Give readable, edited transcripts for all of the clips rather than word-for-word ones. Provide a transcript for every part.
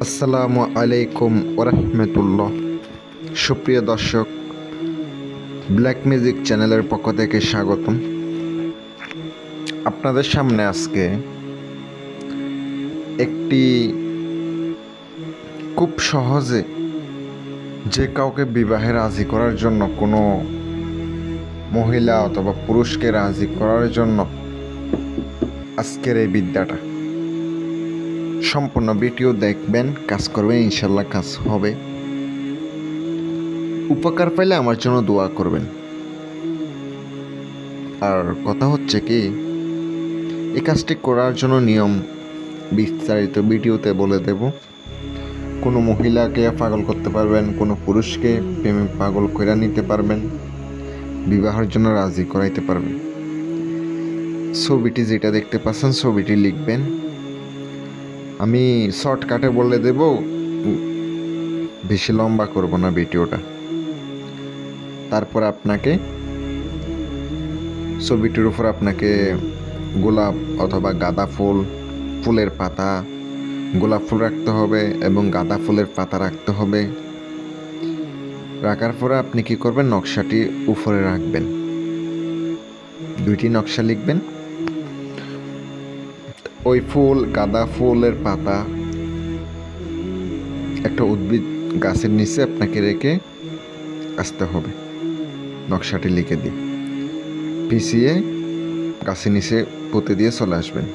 আসসালামু আলাইকুম ওরহমতুল্লাহ। সুপ্রিয় দর্শক, ব্ল্যাক মিউজিক চ্যানেলের পক্ষ থেকে স্বাগতম। আপনাদের সামনে আজকে একটি খুব সহজে যে কাউকে বিবাহে রাজি করার জন্য, কোনো মহিলা অথবা পুরুষকে রাজি করার জন্য আজকের এই বিদ্যাটা সম্পূর্ণ ভিডিও দেখবেন, কাজ করবেন, ইনশাল্লাহ কাজ হবে। উপকার পাইলে আমার জন্য দোয়া করবেন। আর কথা হচ্ছে কি, এই কাজটি করার জন্য নিয়ম বিস্তারিত ভিডিওতে বলে দেব। কোনো মহিলাকে পাগল করতে পারবেন, কোনো পুরুষকে প্রেমে পাগল করে নিতে পারবেন, বিবাহের জন্য রাজি করাইতে পারবেন। ছবিটি যেটা দেখতে পাচ্ছেন, ছবিটি লিখবেন। আমি শর্টকাটে বলে দেব, বেশি লম্বা করব না ভিডিওটা। তারপর আপনাকে ছবিটির উপর আপনাকে গোলাপ অথবা গাঁদা ফুলের পাতা, গোলাপ ফুল রাখতে হবে এবং গাঁদা ফুলের পাতা রাখতে হবে। রাখার পরে আপনি কি করবেন, নকশাটি উপরে রাখবেন, দুইটি নকশা লিখবেন। ওই ফুল, গাঁদা ফুলের পাতা একটা উদ্ভিদ গাছের নিচে আপনাকে রেখে আসতে হবে। নকশাটি লিখে দিয়ে পিছিয়ে গাছের নিচে পুঁতে দিয়ে চলে আসবেন।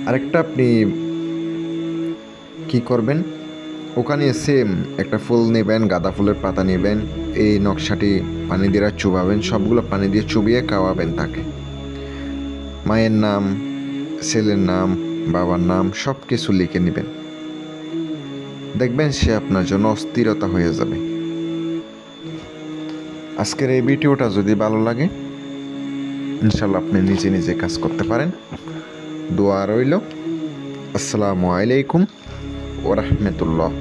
আরেকটা আপনি কি করবেন, ওখানে সেম একটা ফুল নেবেন, গাঁদা ফুলের পাতা নেবেন, এই নকশাটি পানি দিয়ে চুবাবেন, সবগুলো পানি দিয়ে চুবিয়ে খাওয়াবেন তাকে। মায়ের নাম, ছেলের নাম, বাবার নাম সব কিছু লিখে নেবেন। দেখবেন সে আপনার জন্য অস্থিরতা হয়ে যাবে। আজকের এই ভিডিওটা যদি ভালো লাগে, ইনশাল্লাহ আপনি নিজে নিজে কাজ করতে পারেন। দোয়া রইল। আসসালামু আলাইকুম ওরহমতুল্লাহ।